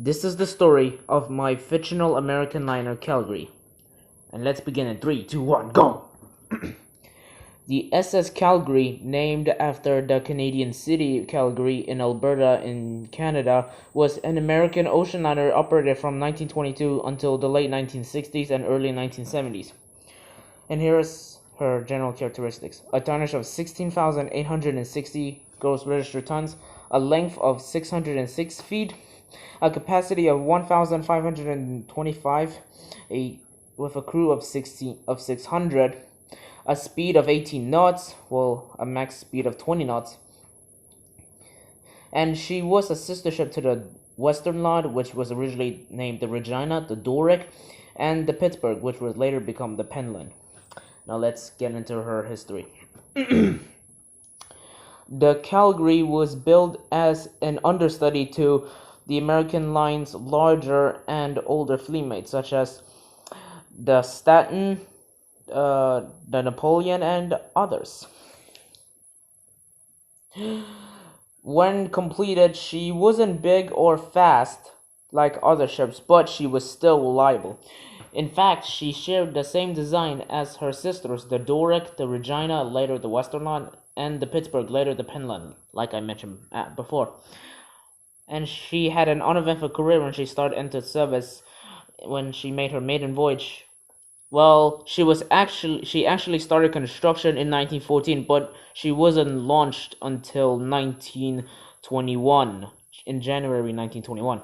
This is the story of my fictional American liner Calgary. And let's begin in 3, 2, 1, go! The SS Calgary, named after the Canadian city Calgary in Alberta in Canada, was an American ocean liner operated from 1922 until the late 1960s and early 1970s. And here's her general characteristics. A tonnage of 16,860 gross registered tons, a length of 606 feet, a capacity of 1,525, with a crew of 600, a speed of 18 knots, well, a max speed of 20 knots. And she was a sister ship to the Westernland, which was originally named the Regina, the Doric, and the Pittsburgh, which would later become the Pennland. Now let's get into her history. The Calgary was built as an understudy to the American line's larger and older fleetmates, such as the Staten, the Napoleon, and others. When completed, she wasn't big or fast like other ships, but she was still reliable. In fact, she shared the same design as her sisters, the Doric, the Regina, later the Westernland, and the Pittsburgh, later the Pennland, like I mentioned before. And she had an uneventful career when she started into service when she made her maiden voyage. Well, she actually started construction in 1914, but she wasn't launched until 1921, in January 1921.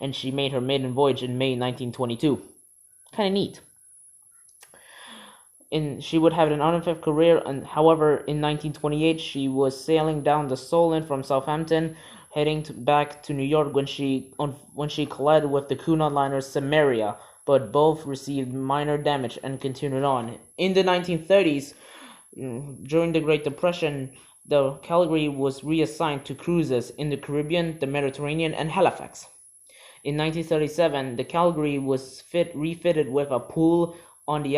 And she made her maiden voyage in May 1922. Kind of neat. She would have an uneventful career, and however, in 1928, she was sailing down the Solent from Southampton, heading back to New York when she collided with the Cunard liner Servia, but both received minor damage and continued on. In the 1930s, during the Great Depression, the Calgary was reassigned to cruises in the Caribbean, the Mediterranean, and Halifax. In 1937, the Calgary was refitted with a pool on the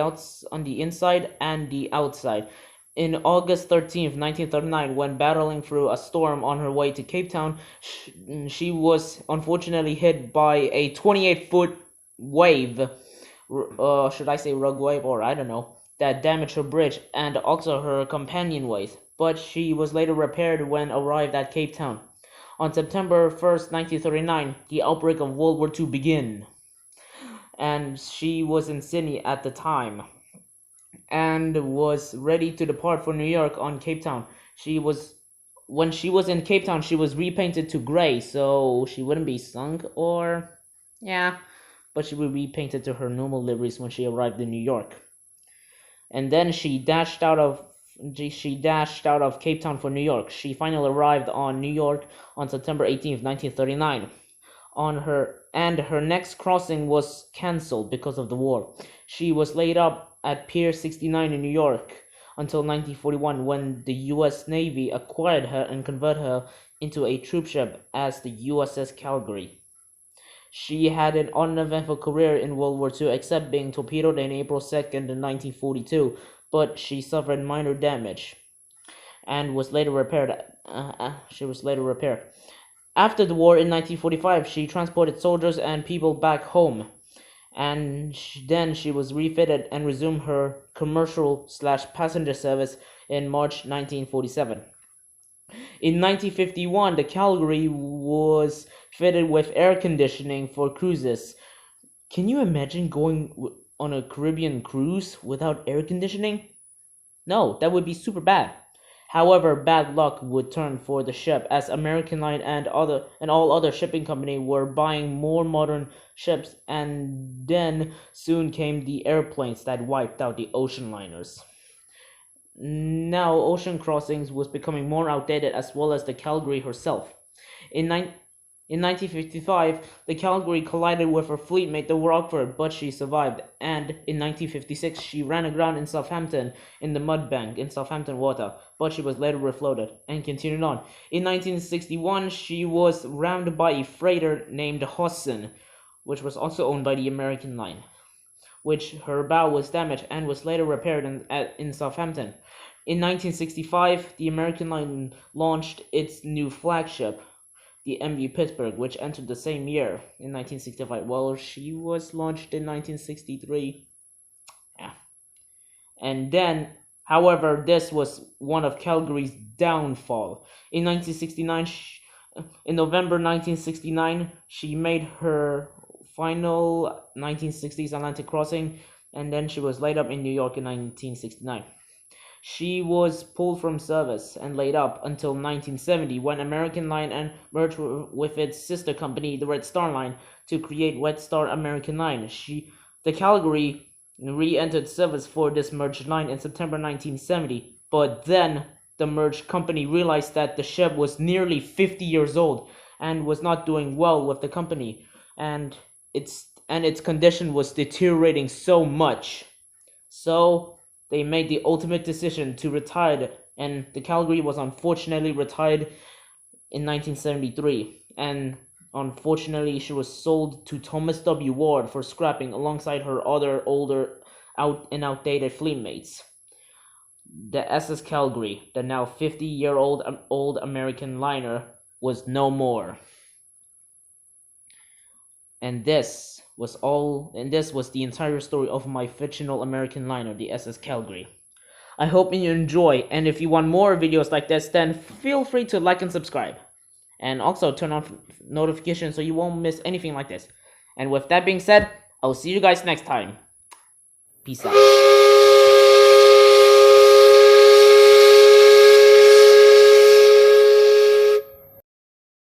inside and the outside. In August 13th, 1939, when battling through a storm on her way to Cape Town, she was unfortunately hit by a 28-foot wave, should I say rug wave, or I don't know, that damaged her bridge and also her companionways, but she was later repaired when arrived at Cape Town. On September 1st, 1939, the outbreak of World War II began, and she was in Sydney at the time and was ready to depart for New York on Cape Town. When she was in Cape Town, she was repainted to gray, so she wouldn't be sunk, but she would be repainted to her normal liveries when she arrived in New York. And then she dashed out of Cape Town for New York. She finally arrived on New York on September 18th, 1939. Her next crossing was cancelled because of the war. She was laid up at Pier 69 in New York until 1941, when the U.S. Navy acquired her and converted her into a troop ship as the USS Calgary. She had an uneventful career in World War II, except being torpedoed on April 2nd in 1942, but she suffered minor damage and was later repaired. After the war in 1945, she transported soldiers and people back home, and then she was refitted and resumed her commercial/passenger service in March 1947. In 1951, the Calgary was fitted with air conditioning for cruises. Can you imagine going on a Caribbean cruise without air conditioning? No, that would be super bad. However, bad luck would turn for the ship, as American Line and all other shipping companies were buying more modern ships, and then soon came the airplanes that wiped out the ocean liners. Now, ocean crossings was becoming more outdated, as well as the Calgary herself. In 1955, the Calgary collided with her fleetmate, the Rockford, but she survived, and in 1956, she ran aground in Southampton in the mud bank in Southampton water, but she was later refloated and continued on. In 1961, she was rammed by a freighter named Hudson, which was also owned by the American Line, which her bow was damaged and was later repaired in Southampton. In 1965, the American Line launched its new flagship, the MV Pittsburgh, which entered the same year in 1965. Well, she was launched in 1963. Yeah. And then, however, this was one of Calgary's downfall. In 1969, in November 1969, she made her final 1960s Atlantic crossing, and then she was laid up in New York in 1969. She was pulled from service and laid up until 1970, when American Line merged with its sister company, the Red Star Line, to create Red Star American Line. The Calgary re-entered service for this merged line in September 1970, but then the merged company realized that the ship was nearly 50 years old and was not doing well with the company, and its condition was deteriorating so much. So they made the ultimate decision to retire, and the Calgary was unfortunately retired in 1973, and unfortunately she was sold to Thomas W. Ward for scrapping alongside her other older outdated fleet mates. The SS Calgary, the now 50-year-old American liner, was no more. And this was the entire story of my fictional American liner, the SS Calgary. I hope you enjoy, and if you want more videos like this, then feel free to like and subscribe. And also turn on notifications so you won't miss anything like this. And with that being said, I'll see you guys next time. Peace out.